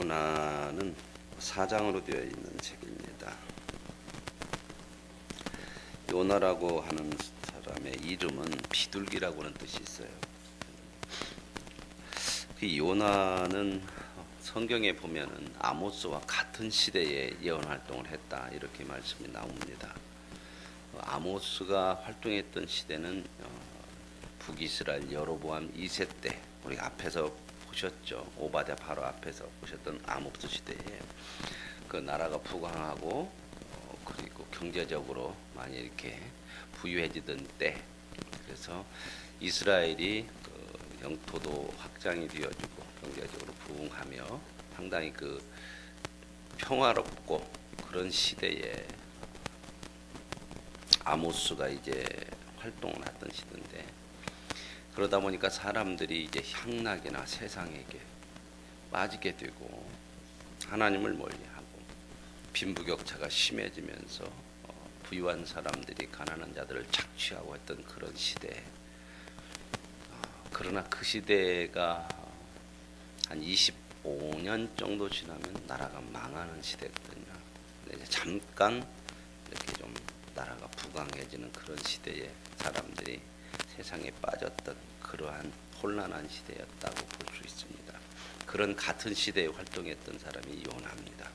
요나는 4장으로 되어 있는 책입니다. 요나라고 하는 사람의 이름은 비둘기라고 하는 뜻이 있어요. 그 요나는 성경에 보면은 아모스와 같은 시대에 예언 활동을 했다 이렇게 말씀이 나옵니다. 아모스가 활동했던 시대는 북이스라엘 여로보암 2세 때 우리가 앞에서 보셨죠. 오바댜 바로 앞에서 보셨던 아모스 시대에 그 나라가 부강하고 그리고 경제적으로 많이 이렇게 부유해지던 때, 그래서 이스라엘이 그 영토도 확장이 되어지고 경제적으로 부흥하며 상당히 그 평화롭고 그런 시대에 아모스가 이제 활동을 하던 시대인데, 그러다 보니까 사람들이 이제 향락이나 세상에게 빠지게 되고 하나님을 멀리하고 빈부격차가 심해지면서 부유한 사람들이 가난한 자들을 착취하고 했던 그런 시대. 그러나 그 시대가 한 25년 정도 지나면 나라가 망하는 시대거든요. 근데 이제 잠깐 이렇게 좀 나라가 부강해지는 그런 시대에 사람들이 세상에 빠졌던 그러한 혼란한 시대였다고 볼 수 있습니다. 그런 같은 시대에 활동했던 사람이 요나입니다.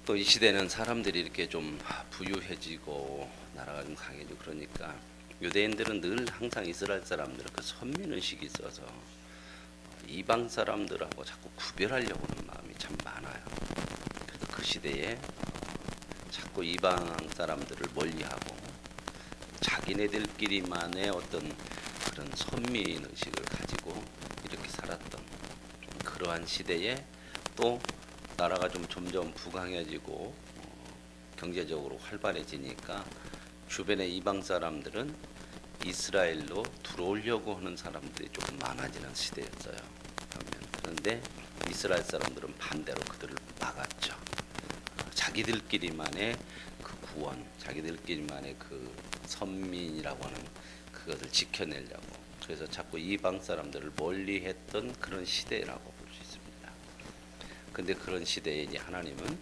또 이 시대는 사람들이 이렇게 좀 부유해지고 나라가 좀 강해지고 그러니까 유대인들은 늘 항상 이스라엘 사람들은 그 선민의식이 있어서 이방 사람들하고 자꾸 구별하려고 하는 마음이 참 많아요. 그래서 그 시대에 자꾸 이방 사람들을 멀리하고 자기네들끼리만의 어떤 그런 선민의식을 가지고 이렇게 살았던 그러한 시대에 또 나라가 좀 점점 부강해지고 경제적으로 활발해지니까 주변의 이방 사람들은 이스라엘로 들어오려고 하는 사람들이 조금 많아지는 시대였어요. 그런데 이스라엘 사람들은 반대로 그들을 막았죠. 자기들끼리만의 그 구원, 자기들끼리만의 그 선민이라고 하는 그것을 지켜내려고, 그래서 자꾸 이방 사람들을 멀리했던 그런 시대라고 볼 수 있습니다. 근데 그런 시대에 이제 하나님은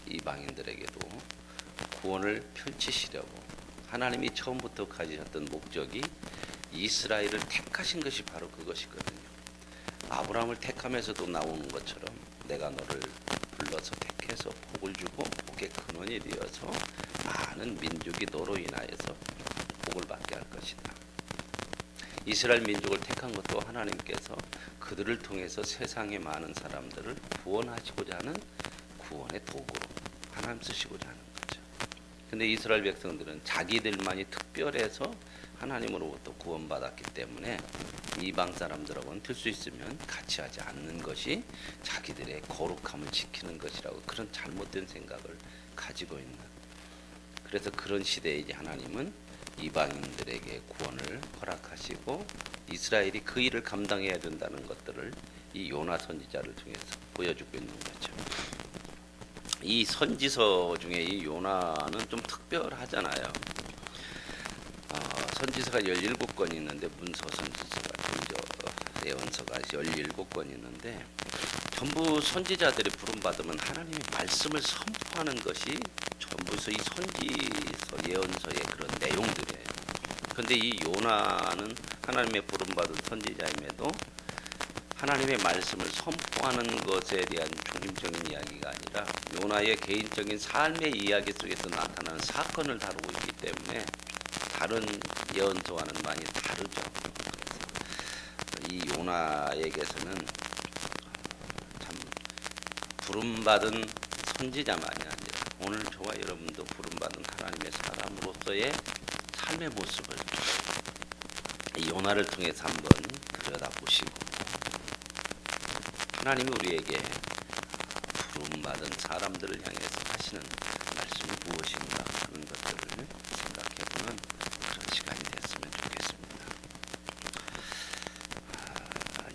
이방인들에게도 구원을 펼치시려고, 하나님이 처음부터 가지셨던 목적이 이스라엘을 택하신 것이 바로 그것이거든요. 아브라함을 택하면서도 나오는 것처럼 내가 너를 불러서 택해서 복을 주고 복의 근원이 되어서 많은 민족이 너로 인하여서 복을 받게 할 것이다. 이스라엘 민족을 택한 것도 하나님께서 그들을 통해서 세상의 많은 사람들을 구원하시고자 하는 구원의 도구로 하나님 쓰시고자 하는 거죠. 근데 이스라엘 백성들은 자기들만이 특별해서 하나님으로부터 구원받았기 때문에 이방 사람들하고는 될 수 있으면 같이 하지 않는 것이 자기들의 거룩함을 지키는 것이라고, 그런 잘못된 생각을 가지고 있는, 그래서 그런 시대에 이제 하나님은 이방인들에게 구원을 허락하시고 이스라엘이 그 일을 감당해야 된다는 것들을 이 요나 선지자를 통해서 보여주고 있는 거죠. 이 선지서 중에 이 요나는 좀 특별하잖아요. 선지서가 17권이 있는데 문서 선지서가 예언서가 17권이 있는데 전부 선지자들이 부름받으면 하나님의 말씀을 선포하는 것이 전부 이 선지서 예언서의 그런 내용들이에요. 그런데 이 요나는 하나님의 부름받은 선지자임에도 하나님의 말씀을 선포하는 것에 대한 중심적인 이야기가 아니라 요나의 개인적인 삶의 이야기 속에서 나타나는 사건을 다루고 있기 때문에 다른 예언서와는 많이 다르죠. 이 요나에게서는 참 부름받은 선지자만이 아니라 오늘 저와 여러분도 부름받은 하나님의 사람으로서의 삶의 모습을 이 요나를 통해서 한번 들여다보시고, 하나님이 우리에게 부름받은 사람들을 향해서 하시는 말씀이 무엇인가 하는 것들을 생각해보는 그런 시간이 됐으면 좋겠습니다.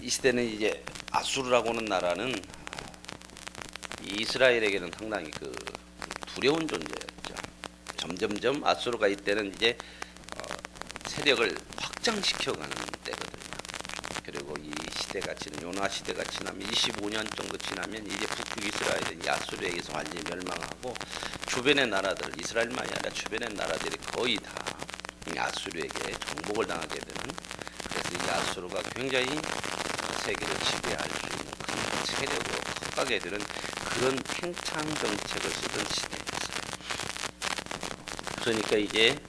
이 시대는 이제 아수르라고 하는 나라는 이스라엘에게는 상당히 그 두려운 존재였죠. 점점점 아수르가 이때는 이제 세력을 확장시켜가는 때거든요. 그리고 이 시대 시대가 요나 시대가 지나면 25년 정도 지나면 이제 북쪽 이스라엘은 야수르에게서 완전히 멸망하고 주변의 나라들, 이스라엘만이 아니라 주변의 나라들이 거의 다 야수르에게 정복을 당하게 되는, 그래서 이 야수르가 굉장히 세계를 지배할 수 있는 큰 세력으로 커가게 되는 그런 팽창 정책을 쓰던 시대였어요. 그러니까 이제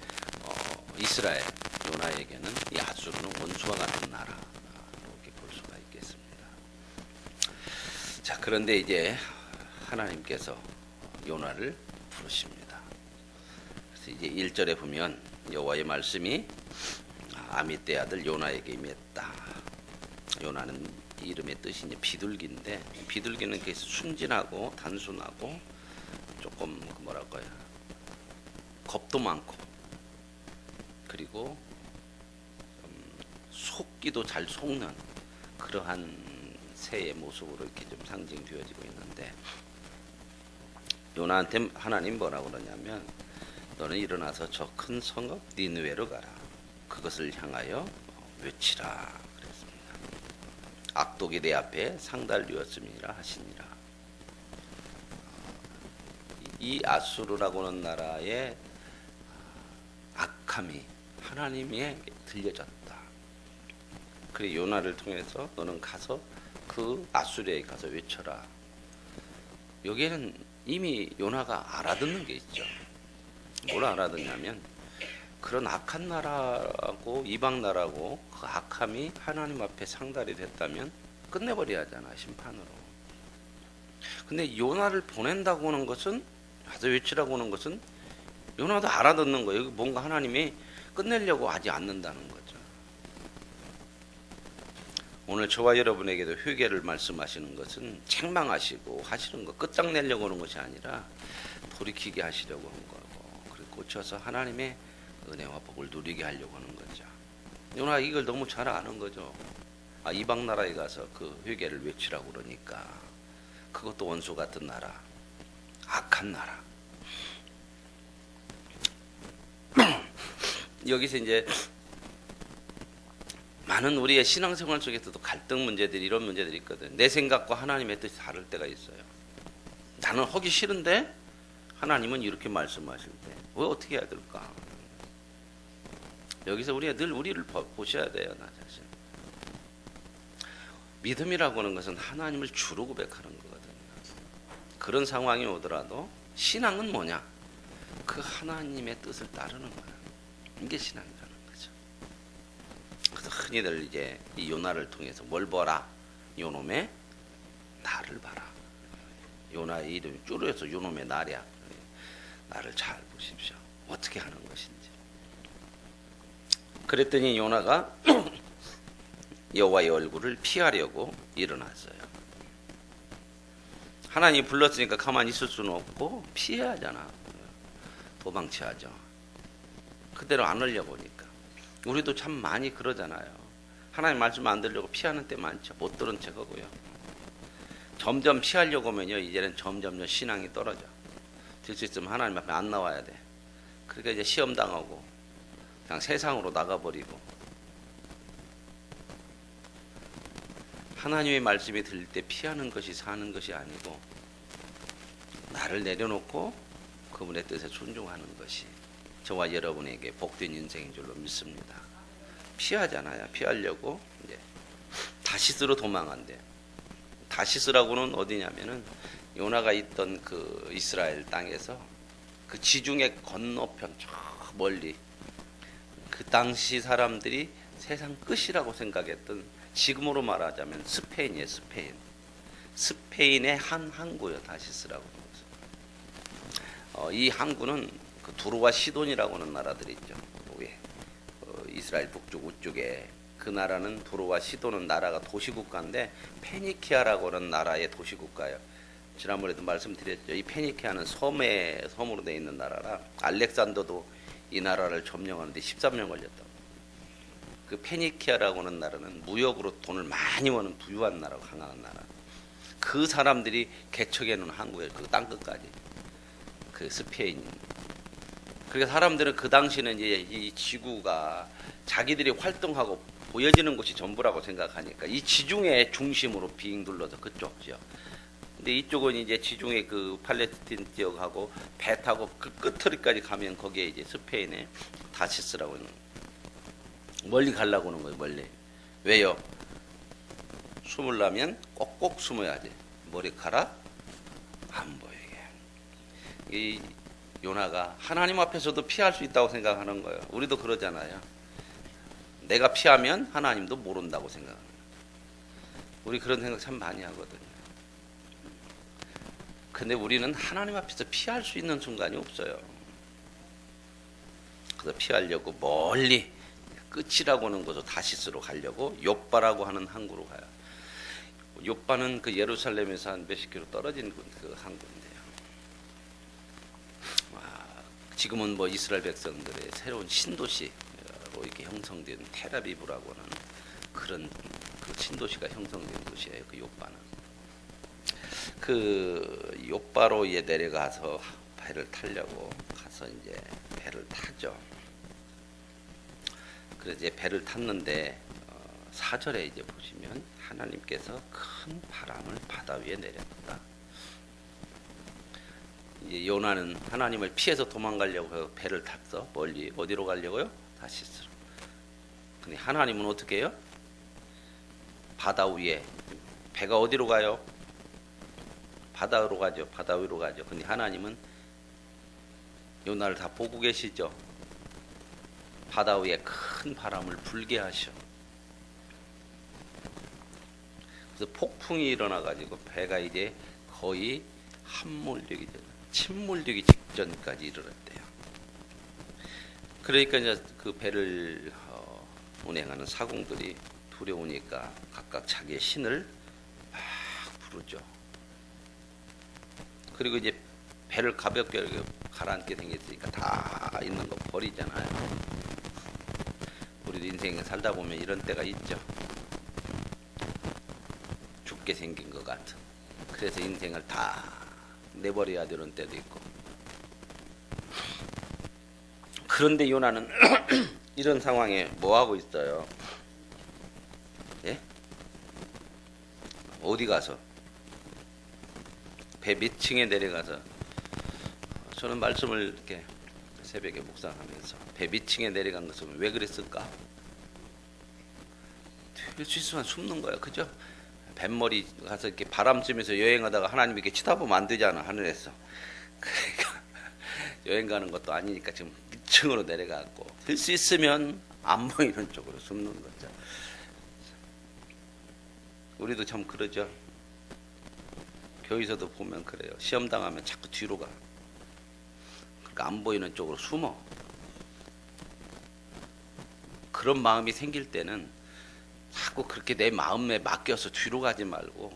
이스라엘 요나에게는 야수르는 원수와 같은 나라, 이렇게 볼 수가 있겠습니다. 자, 그런데 이제 하나님께서 요나를 부르십니다. 그래서 이제 1절에 보면 여호와의 말씀이 아미떼 아들 요나에게 임했다. 요나는 이름의 뜻이 이제 비둘기인데, 비둘기는 그래서 순진하고 단순하고 조금 뭐랄까요, 겁도 많고, 그리고 속기도 잘 속는 그러한 새의 모습으로 이렇게 좀 상징되어지고 있는데, 요나한테 하나님 뭐라고 그러냐면, 너는 일어나서 저 큰 성읍 니느웨로 가라. 그것을 향하여 외치라 그랬습니다. 악독이 내 앞에 상달되었음이라 하시니라. 이 아수르라고 하는 나라의 악함이 하나님에게 들려졌다. 그래 요나를 통해서 너는 가서 그 아수르에 가서 외쳐라. 여기에는 이미 요나가 알아듣는 게 있죠. 뭘 알아듣냐면, 그런 악한 나라고 이방 나라고 그 악함이 하나님 앞에 상달이 됐다면 끝내버려야 하잖아, 심판으로. 근데 요나를 보낸다고 하는 것은, 가서 외치라고 하는 것은 요나도 알아듣는 거예요. 뭔가 하나님이 끝내려고 하지 않는다는 거죠. 오늘 저와 여러분에게도 회개를 말씀하시는 것은 책망하시고 하시는 거, 끝장내려고 하는 것이 아니라 돌이키게 하시려고 하는 거고, 그리고 고쳐서 하나님의 은혜와 복을 누리게 하려고 하는 거죠. 요나 이걸 너무 잘 아는 거죠. 이방 나라에 가서 그 회개를 외치라고 그러니까, 그것도 원수 같은 나라, 악한 나라. 여기서 이제 많은 우리의 신앙생활 속에서도 갈등 문제들이, 이런 문제들이 있거든. 내 생각과 하나님의 뜻이 다를 때가 있어요. 나는 하기 싫은데 하나님은 이렇게 말씀하실 때 왜 어떻게 해야 될까? 여기서 우리가 늘 우리를 보셔야 돼요. 나 자신. 믿음이라고 하는 것은 하나님을 주로 고백하는 거거든요. 그런 상황이 오더라도 신앙은 뭐냐? 그 하나님의 뜻을 따르는 거야. 이게 신앙이라는 거죠. 그래서 흔히들 이제 이 요나를 통해서 뭘 보라? 요놈의 나를 봐라. 요나의 이름이 줄여서 요놈의 나랴. 나를 잘 보십시오. 어떻게 하는 것인지. 그랬더니 요나가 여호와의 얼굴을 피하려고 일어났어요. 하나님이 불렀으니까 가만히 있을 수는 없고 피해야 하잖아. 도망쳐야죠. 그대로 안 하려고 하니까. 우리도 참 많이 그러잖아요. 하나님 말씀 안 들으려고 피하는 때 많죠. 못 들은 척하고요. 점점 피하려고 하면요, 이제는 점점 신앙이 떨어져. 될 수 있으면 하나님 앞에 안 나와야 돼. 그러니까 이제 시험 당하고 그냥 세상으로 나가버리고, 하나님의 말씀이 들릴 때 피하는 것이 사는 것이 아니고 나를 내려놓고 그분의 뜻에 순종하는 것이 저와 여러분에게 복된 인생인 줄로 믿습니다. 피하잖아요. 피하려고 이제 다시스로 도망한대. 다시스라고는 어디냐면은 요나가 있던 그 이스라엘 땅에서 그 지중해 건너편 저 멀리, 그 당시 사람들이 세상 끝이라고 생각했던, 지금으로 말하자면 스페인이에요. 스페인의 한 항구요, 다시스라고. 이 항구는 그 두로와 시돈이라고 하는 나라들이 있죠. 왜? 이스라엘 북쪽 우쪽에 그 나라는, 두로와 시돈은 나라가 도시국가인데 페니키아라고 하는 나라의 도시국가예요. 지난번에도 말씀드렸죠. 이 페니키아는 섬으로 되어 있는 나라라, 알렉산더도 이 나라를 점령하는데 13년 걸렸다고. 그 페니키아라고 하는 나라는 무역으로 돈을 많이 버는 부유한 나라고, 강한 나라. 그 사람들이 개척해 놓은 항구예요. 그 땅끝까지. 그 스페인. 그러니까 사람들은 그 당시는 이제 이 지구가 자기들이 활동하고 보여지는 곳이 전부라고 생각하니까 이 지중해 중심으로 빙 둘러서 그쪽 지역. 근데 이쪽은 이제 지중해 그 팔레스틴 지역하고 배 타고 그 끝머리까지 가면 거기에 이제 스페인의 다시스라고 있는 멀리 가려고 하는 거예요. 멀리. 왜요? 숨으려면 꼭꼭 숨어야지. 머리카락 안 보이게. 이 요나가 하나님 앞에서도 피할 수 있다고 생각하는 거예요. 우리도 그러잖아요. 내가 피하면 하나님도 모른다고 생각하는 거예요. 우리 그런 생각 참 많이 하거든요. 근데 우리는 하나님 앞에서 피할 수 있는 순간이 없어요. 그래서 피하려고 멀리 끝이라고 하는 곳으로 다시스로 가려고 욥바라고 하는 항구로 가요. 욥바는 그 예루살렘에서 한 몇십 킬로 떨어진 그 항구인데요. 지금은 뭐 이스라엘 백성들의 새로운 신도시로 이렇게 형성된 텔아비브라고 하는 그런 그 신도시가 형성된 곳이에요. 그 욥바는. 그 욥바로 내려가서 배를 타려고 가서 이제 배를 타죠. 그래서 이제 배를 탔는데 4절에 이제 보시면 하나님께서 큰 바람을 바다 위에 내렸다. 이제 요나는 하나님을 피해서 도망가려고 해서 배를 탔어. 멀리 어디로 가려고요? 다시스로. 근데 하나님은 어떻게 해요? 바다 위에. 배가 어디로 가요? 바다로 가죠. 바다 위로 가죠. 근데 하나님은 요나를 다 보고 계시죠. 바다 위에 큰 바람을 불게 하셔. 그래서 폭풍이 일어나 가지고 배가 이제 거의 함몰되기 전, 침몰되기 직전까지 이르렀대요. 그러니까 이제 그 배를 운행하는 사공들이 두려우니까 각각 자기의 신을 막 부르죠. 그리고 이제 배를 가볍게 가라앉게 생겼으니까 다 있는 거 버리잖아요. 우리도 인생에 살다 보면 이런 때가 있죠. 죽게 생긴 것 같은. 그래서 인생을 다 내버려야 되는 때도 있고. 그런데 요나는 이런 상황에 뭐 하고 있어요? 예? 어디 가서? 배 밑층에 내려가서, 저는 말씀을 이렇게 새벽에 묵상하면서 배 밑층에 내려간 것은 왜 그랬을까? 될 수 있으면 숨는 거야, 그죠? 뱃머리 가서 이렇게 바람 쐬면서 여행하다가 하나님 이렇게 쳐다보면 안 되잖아, 하늘에서. 그러니까 여행 가는 것도 아니니까 지금 밑층으로 내려가고 될 수 있으면 안 보이는 쪽으로 숨는 거죠. 우리도 참 그러죠. 교회에서도 보면 그래요. 시험 당하면 자꾸 뒤로 가. 그러니까 안 보이는 쪽으로 숨어. 그런 마음이 생길 때는 자꾸 그렇게 내 마음에 맡겨서 뒤로 가지 말고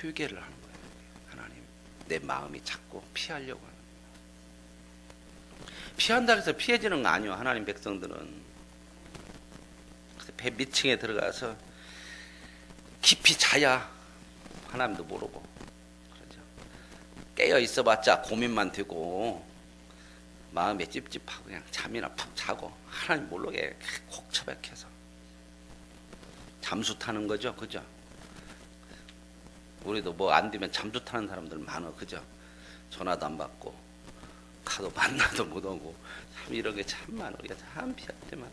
회개를 하는 거예요. 하나님, 내 마음이 자꾸 피하려고 하는 거예요. 피한다 해서 피해지는 거 아니에요. 하나님 백성들은. 그래서 배 밑층에 들어가서 깊이 자야 하나님도 모르고, 그러죠. 깨어 있어봤자 고민만 되고 마음에 찝찝하고 그냥 잠이나 푹 자고 하나님 모르게 콕 처박혀서 잠수 타는 거죠, 그죠? 우리도 뭐 안 되면 잠수 타는 사람들 많아, 그죠? 전화도 안 받고 가도 만나도 못 오고 참 이런 게 참 많아. 우리가 참 피할 때마다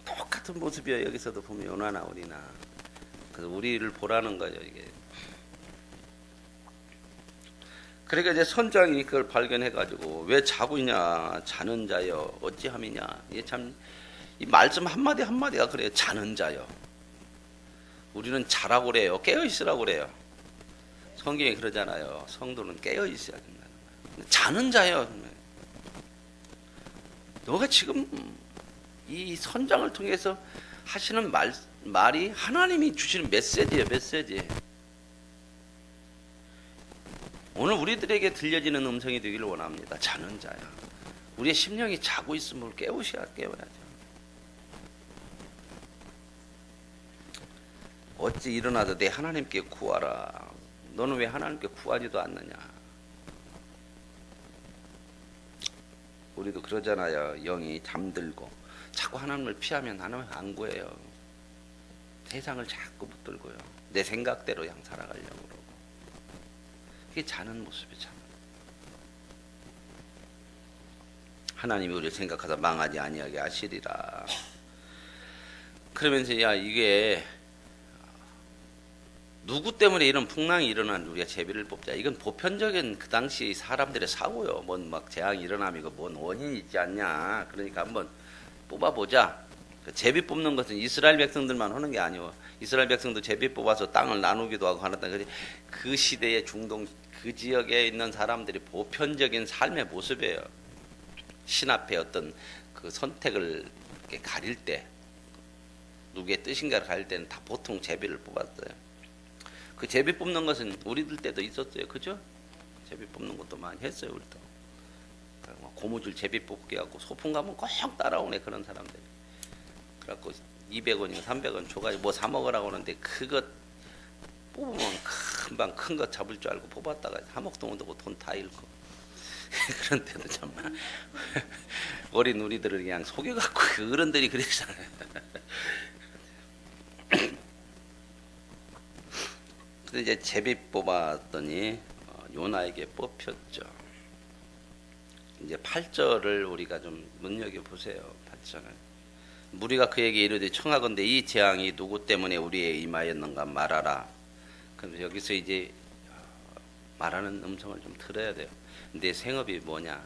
똑같은 모습이야. 여기서도 보면 요나나 우리나. 그래서 우리를 보라는 거죠, 이게. 그러니까 이제 선장이 그걸 발견해가지고 왜 자고 있냐, 자는 자여 어찌함이냐. 이게 참 이 말씀 한마디 한마디가 그래요. 자는 자여. 우리는 자라고 그래요. 깨어 있으라고 그래요. 성경에 그러잖아요. 성도는 깨어 있어야 된다는 거예요. 자는 자여. 너가 지금 이 선장을 통해서 하시는 말이 하나님이 주시는 메시지예요. 메시지. 오늘 우리들에게 들려지는 음성이 되기를 원합니다. 자는 자야. 우리의 심령이 자고 있음을 깨워야죠. 어찌 일어나서 내 하나님께 구하라. 너는 왜 하나님께 구하지도 않느냐. 우리도 그러잖아요. 영이 잠들고 자꾸 하나님을 피하면 하나님 안 구해요. 세상을 자꾸 붙들고요. 내 생각대로 그냥 살아가려고 그러고. 그게 자는 모습이잖아. 하나님이 우리를 생각하다 망하지 아니하게 하시리라. 그러면서 야 이게 누구 때문에 이런 풍랑이 일어난 우리가 제비를 뽑자. 이건 보편적인 그 당시 사람들의 사고요. 뭔 막 재앙이 일어나면 이거 뭔 원인이 있지 않냐. 그러니까 한번 뽑아보자. 제비 뽑는 것은 이스라엘 백성들만 하는 게 아니고 이스라엘 백성도 제비 뽑아서 땅을 나누기도 하고 하는데 그 시대의 중동 그 지역에 있는 사람들이 보편적인 삶의 모습이에요. 신 앞에 어떤 그 선택을 이렇게 가릴 때 누구의 뜻인가를 가릴 때는 다 보통 제비를 뽑았어요. 그 제비 뽑는 것은 우리들 때도 있었어요. 그죠? 제비 뽑는 것도 많이 했어요. 우리도. 고무줄 제비 뽑기 하고 소풍 가면 꼭 따라오네 그런 사람들이. 그래갖고 200원이나 300원 줘가지고 뭐 사 먹으라고 하는데 그거 뽑으면 금방 큰 거 잡을 줄 알고 뽑았다가 사 먹도 못하고 돈 다 잃고 그런 때도 정말 어린 우리들을 그냥 속여갖고 그 어른들이 그랬잖아요. 근데 이제 제비 뽑았더니 요나에게 뽑혔죠. 이제 8절을 우리가 좀 눈여겨보세요. 8절을. 무리가 그에게 이르되 청하건대 이 재앙이 누구 때문에 우리에 임하였는가 말하라. 그럼 여기서 이제 말하는 음성을 좀 들어야 돼요. 내 생업이 뭐냐?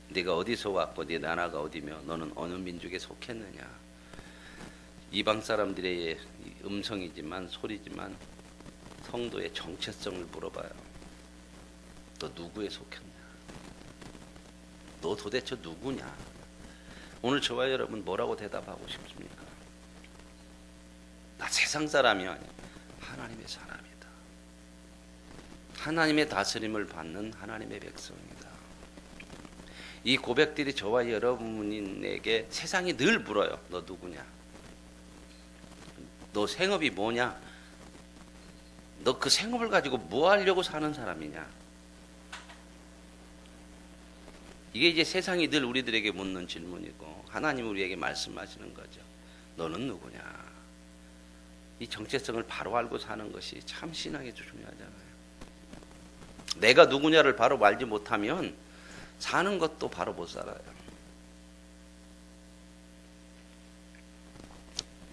네가 어디서 왔고 네 나라가 어디며 너는 어느 민족에 속했느냐? 이방 사람들의 음성이지만 소리지만 성도의 정체성을 물어봐요. 너 누구에 속했냐? 너 도대체 누구냐? 오늘 저와 여러분 뭐라고 대답하고 싶습니까? 나 세상 사람이 아니야. 하나님의 사람이다. 하나님의 다스림을 받는 하나님의 백성이다. 이 고백들이 저와 여러분에게 세상이 늘 물어요. 너 누구냐? 너 생업이 뭐냐? 너 그 생업을 가지고 뭐 하려고 사는 사람이냐? 이게 이제 세상이 늘 우리들에게 묻는 질문이고 하나님이 우리에게 말씀하시는 거죠. 너는 누구냐? 이 정체성을 바로 알고 사는 것이 참 신앙에 중요하잖아요. 내가 누구냐를 바로 알지 못하면 사는 것도 바로 못 살아요.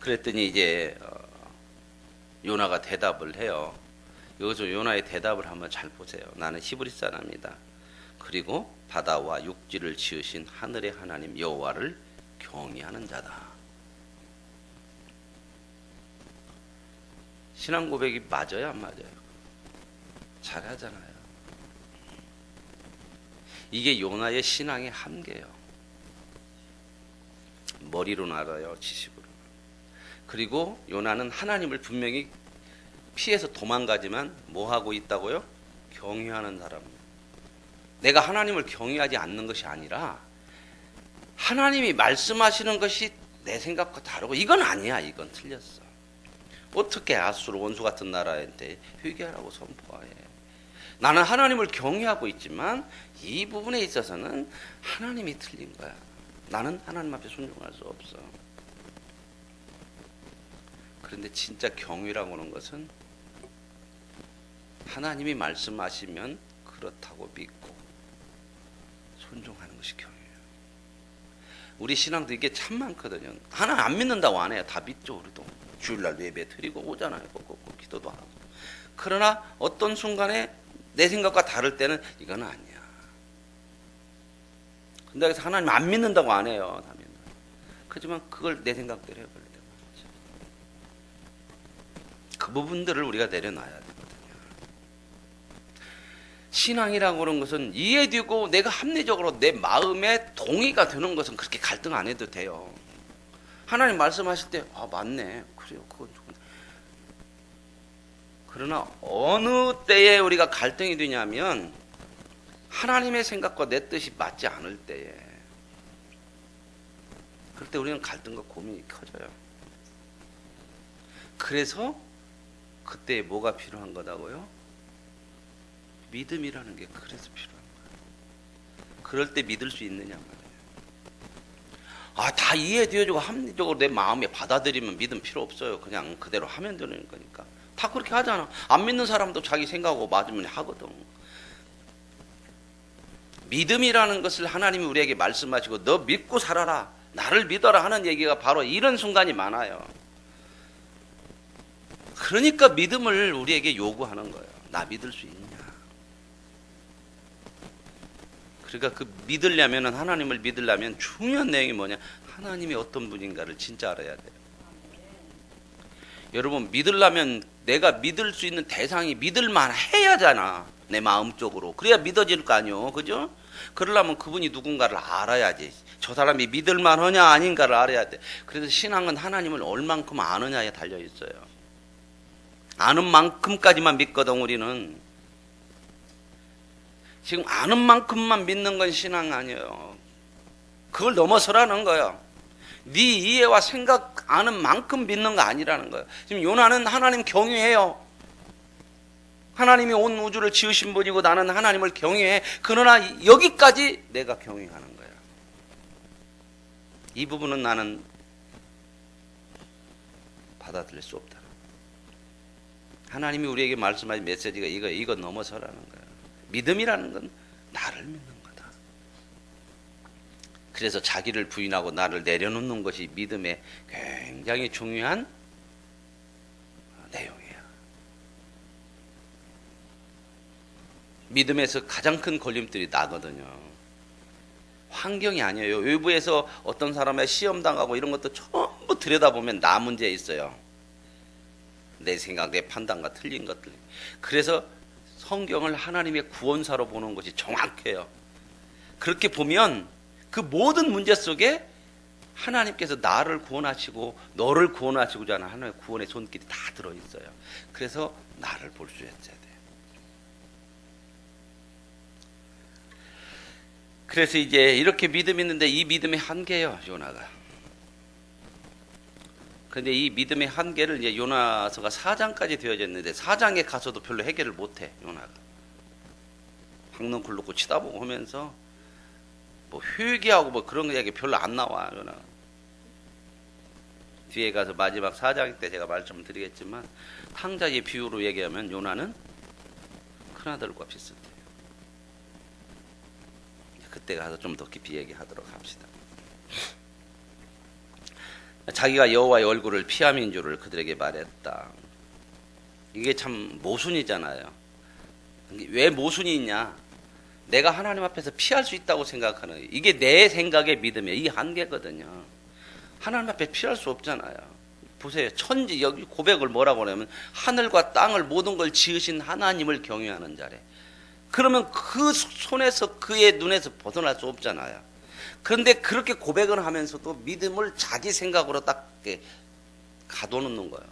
그랬더니 이제 요나가 대답을 해요. 여기서 요나의 대답을 한번 잘 보세요. 나는 히브리 사람이다. 그리고 바다와 육지를 지으신 하늘의 하나님 여호와를 경외하는 자다. 신앙 고백이 맞아요, 안 맞아요? 잘하잖아요. 이게 요나의 신앙의 한계예요. 머리로는 알아요, 지식으로. 그리고 요나는 하나님을 분명히 피해서 도망가지만 뭐 하고 있다고요? 경외하는 사람. 내가 하나님을 경외하지 않는 것이 아니라 하나님이 말씀하시는 것이 내 생각과 다르고 이건 아니야. 이건 틀렸어. 어떻게 아수르 원수 같은 나라한테 회개하라고 선포해. 나는 하나님을 경외하고 있지만 이 부분에 있어서는 하나님이 틀린 거야. 나는 하나님 앞에 순종할 수 없어. 그런데 진짜 경외라고 하는 것은 하나님이 말씀하시면 그렇다고 믿고 순종하는 것이 경외예요. 우리 신앙도 이게 참 많거든요. 하나님 안 믿는다고 안 해요. 다 믿죠. 우리도 주일날 예배 드리고 오잖아요. 꼭꼭 기도도 하고. 그러나 어떤 순간에 내 생각과 다를 때는 이건 아니야. 근데 그래서 하나님 안 믿는다고 안 해요. 다 믿는. 그렇지만 그걸 내 생각대로 해버릴 때가 있죠. 그 부분들을 우리가 내려놔야 되거든요. 신앙이라고 하는 것은 이해되고 내가 합리적으로 내 마음에 동의가 되는 것은 그렇게 갈등 안 해도 돼요. 하나님 말씀하실 때 아 맞네. 그래요. 그건 좋은데. 그러나 어느 때에 우리가 갈등이 되냐면 하나님의 생각과 내 뜻이 맞지 않을 때에 그럴 때 우리는 갈등과 고민이 커져요. 그래서 그때 뭐가 필요한 거다고요? 믿음이라는 게 그래서 필요한 거예요. 그럴 때 믿을 수 있느냐 말이에요. 다 이해되어주고 합리적으로 내 마음에 받아들이면 믿음 필요 없어요. 그냥 그대로 하면 되는 거니까. 다 그렇게 하잖아. 안 믿는 사람도 자기 생각하고 맞으면 하거든. 믿음이라는 것을 하나님이 우리에게 말씀하시고 너 믿고 살아라, 나를 믿어라 하는 얘기가 바로 이런 순간이 많아요. 그러니까 믿음을 우리에게 요구하는 거예요. 나 믿을 수 있냐. 그러니까 그 믿으려면, 하나님을 믿으려면 중요한 내용이 뭐냐, 하나님이 어떤 분인가를 진짜 알아야 돼요. 여러분, 믿으려면 내가 믿을 수 있는 대상이 믿을만 해야잖아, 내 마음적으로. 그래야 믿어질 거 아니요, 그죠? 그러려면 그분이 누군가를 알아야지. 저 사람이 믿을만 하냐 아닌가를 알아야 돼. 그래서 신앙은 하나님을 얼만큼 아느냐에 달려 있어요. 아는 만큼까지만 믿거든. 우리는 지금 아는 만큼만 믿는 건 신앙 아니에요. 그걸 넘어서라는 거예요. 네 이해와 생각 아는 만큼 믿는 거 아니라는 거예요. 지금 요나는 하나님 경외해요. 하나님이 온 우주를 지으신 분이고 나는 하나님을 경외해. 그러나 여기까지 내가 경외하는 거야. 이 부분은 나는 받아들일 수 없다. 하나님이 우리에게 말씀하신 메시지가 이거 넘어서라는 거야. 믿음이라는 건 나를 믿는 거다. 그래서 자기를 부인하고 나를 내려놓는 것이 믿음의 굉장히 중요한 내용이에요. 믿음에서 가장 큰 걸림돌이 나거든요. 환경이 아니에요. 외부에서 어떤 사람의 시험 당하고 이런 것도 전부 들여다보면 나 문제 있어요. 내 생각, 내 판단과 틀린 것들. 그래서 성경을 하나님의 구원사로 보는 것이 정확해요. 그렇게 보면 그 모든 문제 속에 하나님께서 나를 구원하시고 너를 구원하시고자 하는 하나님의 구원의 손길이 다 들어있어요. 그래서 나를 볼 수 있어야 돼요. 그래서 이제 이렇게 믿음이 있는데 이 믿음의 한계예요, 요나가. 근데 이 믿음의 한계를 이제 요나서가 4장까지 되어졌는데 4장에 가서도 별로 해결을 못해, 요나가. 박능 굴르고 치다보고 하면서 뭐 회개하고 뭐 그런 이야기 별로 안 나와, 요나가. 뒤에 가서 마지막 4장 때 제가 말씀을 드리겠지만 탕자의 비유로 얘기하면 요나는 큰아들과 비슷해요. 그때 가서 좀 더 깊이 얘기하도록 합시다. 자기가 여호와의 얼굴을 피함인 줄을 그들에게 말했다. 이게 참 모순이잖아요. 왜 모순이 있냐? 내가 하나님 앞에서 피할 수 있다고 생각하는, 이게 내 생각의 믿음이에요. 이 한계거든요. 하나님 앞에 피할 수 없잖아요. 보세요. 천지, 여기 고백을 뭐라고 하냐면 하늘과 땅을 모든 걸 지으신 하나님을 경외하는 자래. 그러면 그 손에서, 그의 눈에서 벗어날 수 없잖아요. 그런데 그렇게 고백을 하면서도 믿음을 자기 생각으로 딱 가둬놓는 거예요.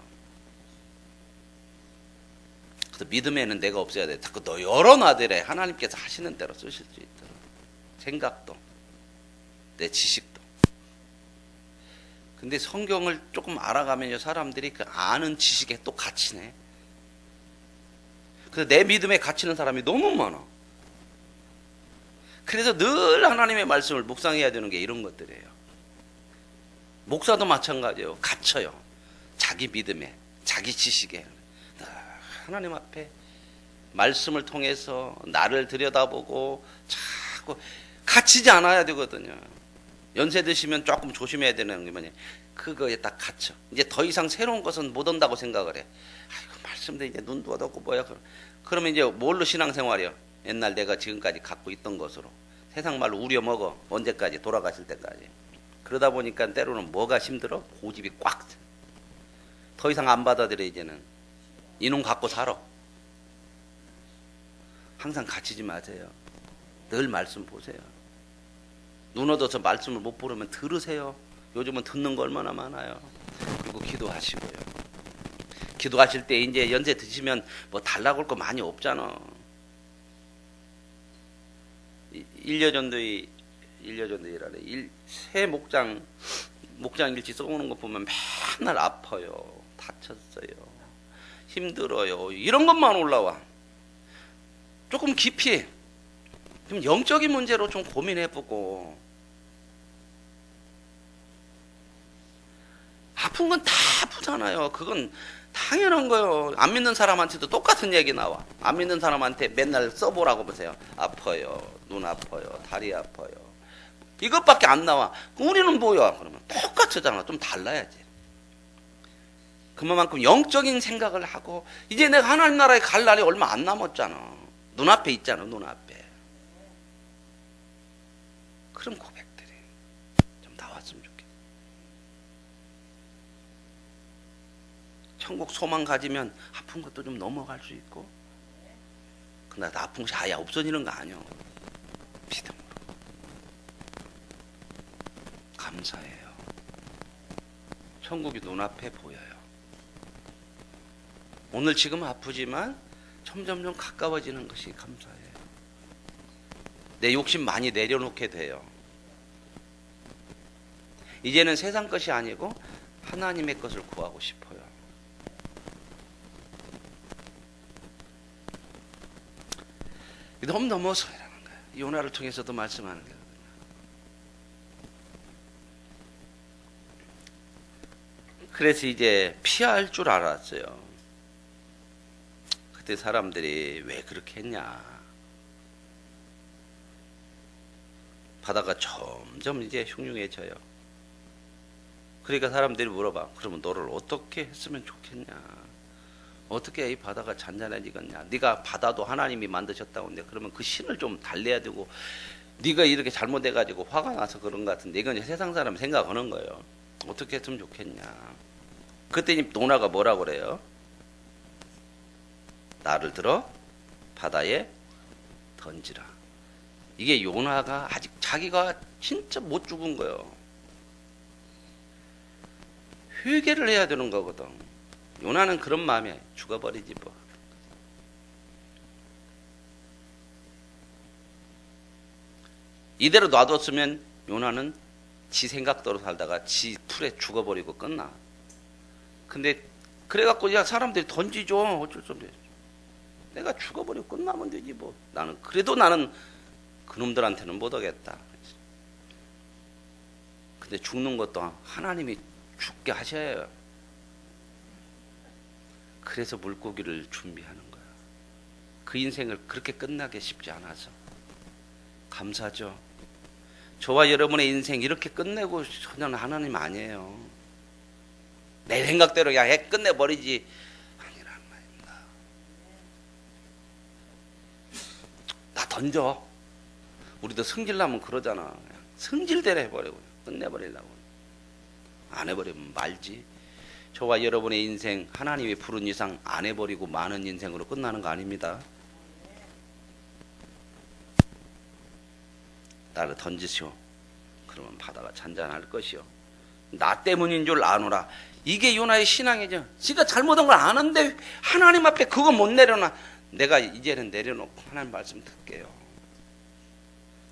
그래서 믿음에는 내가 없어야 돼. 자꾸 너 열어놔더래. 하나님께서 하시는 대로 쓰실 수 있도록. 생각도, 내 지식도. 근데 성경을 조금 알아가면요, 사람들이 그 아는 지식에 또 갇히네. 그래서 내 믿음에 갇히는 사람이 너무 많아. 그래서 늘 하나님의 말씀을 묵상해야 되는 게 이런 것들이에요. 목사도 마찬가지예요. 갇혀요. 자기 믿음에, 자기 지식에. 하나님 앞에 말씀을 통해서 나를 들여다보고 자꾸 갇히지 않아야 되거든요. 연세 드시면 조금 조심해야 되는 게 뭐냐, 그거에 딱 갇혀. 이제 더 이상 새로운 것은 못 온다고 생각을 해. 아이고, 말씀도 이제 눈도 어둡고 뭐야. 그러면 이제 뭘로 신앙생활이요? 옛날 내가 지금까지 갖고 있던 것으로. 세상 말로 우려먹어. 언제까지? 돌아가실 때까지. 그러다 보니까 때로는 뭐가 힘들어? 고집이 꽉. 더 이상 안 받아들여. 이제는 이놈 갖고 살아. 항상 갇히지 마세요. 늘 말씀 보세요. 눈 얻어서 말씀을 못 부르면 들으세요. 요즘은 듣는 거 얼마나 많아요. 그리고 기도하시고요. 기도하실 때 이제 연세 드시면 뭐 달라고 할 거 많이 없잖아. 1년 전도이라네. 새 목장 일지 써오는 거 보면 맨날 아파요. 다쳤어요. 힘들어요. 이런 것만 올라와. 조금 깊이 좀 영적인 문제로 좀 고민해보고, 아픈 건 다 아프잖아요. 그건 당연한 거예요. 안 믿는 사람한테도 똑같은 얘기 나와. 안 믿는 사람한테 맨날 써보라고 보세요. 아파요. 눈 아파요. 다리 아파요. 이것밖에 안 나와. 우리는 뭐야? 그러면 똑같잖아. 좀 달라야지. 그만큼 영적인 생각을 하고 이제 내가 하나님 나라에 갈 날이 얼마 안 남았잖아. 눈앞에 있잖아. 눈앞에. 그런 고백들이 좀 나왔으면 좋겠어. 천국 소망 가지면 아픈 것도 좀 넘어갈 수 있고, 그러나 아픈 것이 아예 없어지는 거 아니야. 믿음으로 감사해요. 천국이 눈앞에 보여요. 오늘 지금 아프지만 점점점 가까워지는 것이 감사해요. 내 욕심 많이 내려놓게 돼요. 이제는 세상 것이 아니고 하나님의 것을 구하고 싶어요. 너무 넘어서라는 거예요. 요나를 통해서도 말씀하는 거예요. 그래서 이제 피할 줄 알았어요. 그때 사람들이 왜 그렇게 했냐. 바다가 점점 이제 흉흉해져요. 그러니까 사람들이 물어봐. 그러면 너를 어떻게 했으면 좋겠냐. 어떻게 이 바다가 잔잔해지겠냐. 네가 바다도 하나님이 만드셨다고 하는데 그러면 그 신을 좀 달래야 되고, 네가 이렇게 잘못해가지고 화가 나서 그런 것 같은데 이건 이제 세상 사람 생각하는 거예요. 어떻게 했으면 좋겠냐. 그때 노나가 뭐라고 그래요? 나를 들어 바다에 던지라. 이게 요나가 아직 자기가 진짜 못 죽은 거예요. 회개를 해야 되는 거거든. 요나는 그런 마음이야. 죽어버리지 뭐. 이대로 놔뒀으면 요나는 지 생각대로 살다가 지 풀에 죽어버리고 끝나. 근데 그래갖고 야 사람들이 던지죠. 어쩔 수 없어. 내가 죽어버리고 끝나면 되지 뭐. 그래도 나는 그놈들한테는 못하겠다. 근데 죽는 것도 하나님이 죽게 하셔야 해요. 그래서 물고기를 준비하는 거야. 그 인생을 그렇게 끝나게 쉽지 않아서 감사죠. 저와 여러분의 인생 이렇게 끝내고 저는 하나님 아니에요. 내 생각대로 그냥 끝내버리지 아니란 말입니다. 나 던져. 우리도 승질나면 그러잖아. 그냥 승질대로 해버리고 끝내버리려고. 안 해버리면 말지. 저와 여러분의 인생 하나님이 부른 이상 안 해버리고 많은 인생으로 끝나는 거 아닙니다. 나를 던지시오. 그러면 바다가 잔잔할 것이요. 나 때문인 줄 아노라. 이게 요나의 신앙이죠. 지가 잘못한 걸 아는데 하나님 앞에 그거 못 내려놔. 내가 이제는 내려놓고 하나님 말씀 듣게요.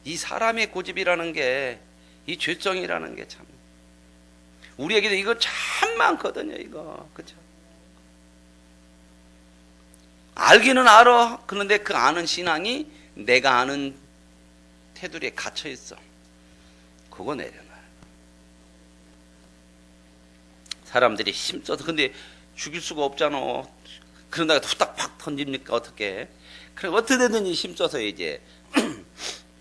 이 사람의 고집이라는 게, 이 죄성이라는 게 참 우리에게도 이거 참 많거든요. 이거 그렇죠? 알기는 알아. 그런데 그 아는 신앙이 내가 아는 테두리에 갇혀 있어. 그거 내려놔. 사람들이 힘써서 근데 죽일 수가 없잖아. 그러다가 후딱 팍 던집니까 어떻게? 그래 어떻게든지 힘써서 이제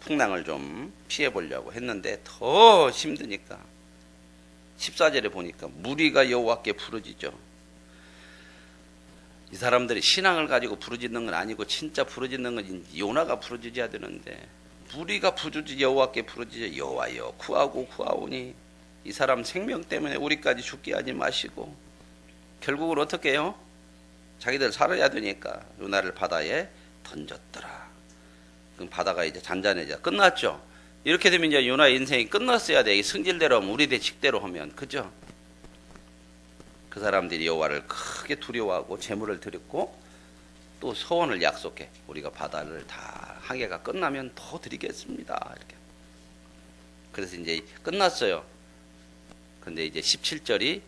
풍랑을 좀 피해 보려고 했는데 더 힘드니까 14절에 보니까 무리가 여호와께 부르짖죠. 이 사람들이 신앙을 가지고 부르짖는 건 아니고 진짜 부르짖는 건 요나가 부르짖어야 되는데 무리가 부르짖 여호와께 부르짖어. 여호와여 구하고 구하오니 이 사람 생명 때문에 우리까지 죽게 하지 마시고. 결국은 어떻게 해요? 자기들 살아야 되니까 요나를 바다에 던졌더라. 그럼 바다가 이제 잔잔해져. 끝났죠. 이렇게 되면 이제 요나의 인생이 끝났어야 돼. 승질대로 하면, 우리 대칙대로 하면, 그죠? 그 사람들이 여호와를 크게 두려워하고 제물을 드렸고 또 서원을 약속해. 우리가 바다를 다 항해가 끝나면 더 드리겠습니다. 이렇게. 그래서 이제 끝났어요. 근데 이제 17절이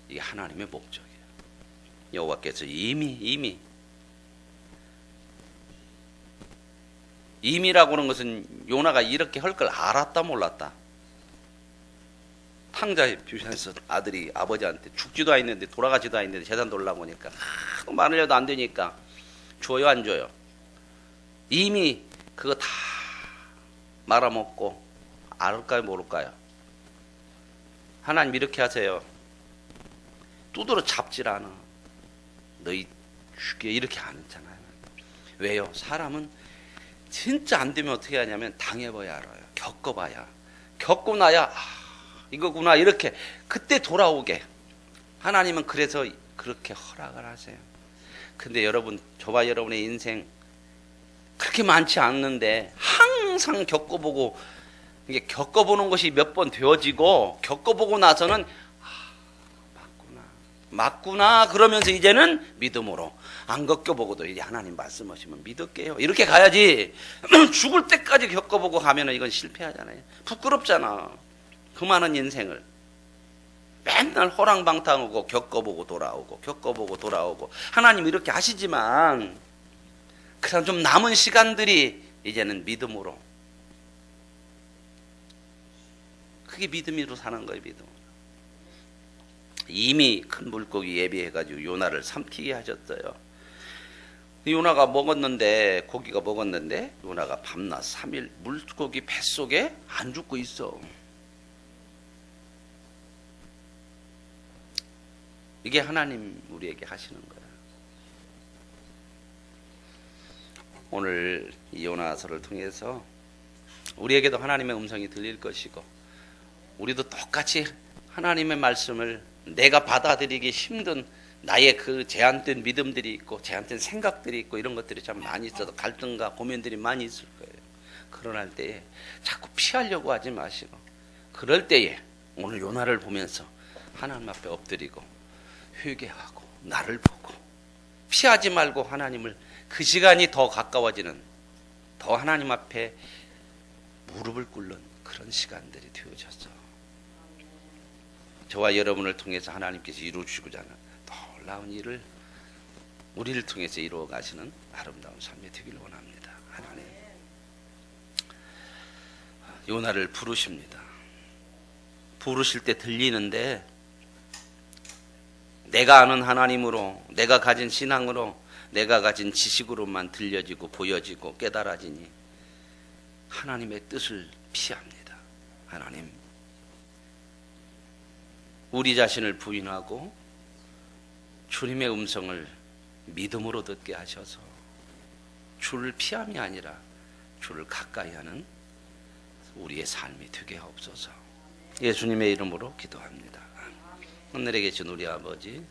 이게 하나님의 목적이에요. 여호와께서 임이라고 하는 것은 요나가 이렇게 할 걸 알았다 몰랐다? 탕자에 비유해서 아들이 아버지한테 죽지도 않았는데 돌아가지도 않았는데 재산 돌라고 하니까 하도 많으려도 안 되니까 줘요 안 줘요? 이미 그거 다 말아먹고 알을까요 모를까요? 하나님 이렇게 하세요. 두드러 잡질 않아. 너희 죽여 이렇게 안 했잖아요. 왜요? 사람은 진짜 안 되면 어떻게 하냐면 당해봐야 알아요. 겪어봐야. 겪고 나야 이거구나 이렇게 그때 돌아오게. 하나님은 그래서 그렇게 허락을 하세요. 근데 여러분 저와 여러분의 인생 그렇게 많지 않는데 항상 겪어보고 이게 겪어보는 것이 몇 번 되어지고 겪어보고 나서는 맞구나 그러면서 이제는 믿음으로 안 겪어보고도 이제 하나님 말씀하시면 믿을게요 이렇게 가야지. 죽을 때까지 겪어보고 가면은 이건 실패하잖아요. 부끄럽잖아. 그 많은 인생을 맨날 호랑방탕하고 겪어보고 돌아오고 겪어보고 돌아오고. 하나님 이렇게 하시지만 그냥 좀 남은 시간들이 이제는 믿음으로. 그게 믿음으로 사는 거예요. 믿음. 이미 큰 물고기 예비해가지고 요나를 삼키게 하셨어요. 요나가 먹었는데 고기가 먹었는데 요나가 밤낮 3일 물고기 뱃속에 안 죽고 있어. 이게 하나님 우리에게 하시는 거야. 오늘 이 요나서를 통해서 우리에게도 하나님의 음성이 들릴 것이고 우리도 똑같이 하나님의 말씀을 내가 받아들이기 힘든 나의 그 제한된 믿음들이 있고 제한된 생각들이 있고 이런 것들이 참 많이 있어서 갈등과 고민들이 많이 있을 거예요. 그럴 때에 자꾸 피하려고 하지 마시고 그럴 때에 오늘 요나를 보면서 하나님 앞에 엎드리고 회개하고 나를 보고 피하지 말고 하나님을 그 시간이 더 가까워지는 더 하나님 앞에 무릎을 꿇는 그런 시간들이 되어졌어. 저와 여러분을 통해서 하나님께서 이루어주시고자 하는 놀라운 일을 우리를 통해서 이루어 가시는 아름다운 삶이 되기를 원합니다. 하나님 요나를 부르십니다. 부르실 때 들리는데 내가 아는 하나님으로 내가 가진 신앙으로 내가 가진 지식으로만 들려지고 보여지고 깨달아지니 하나님의 뜻을 피합니다. 하나님 우리 자신을 부인하고 주님의 음성을 믿음으로 듣게 하셔서 주를 피함이 아니라 주를 가까이 하는 우리의 삶이 되게 하옵소서. 예수님의 이름으로 기도합니다. 하늘에 계신 우리 아버지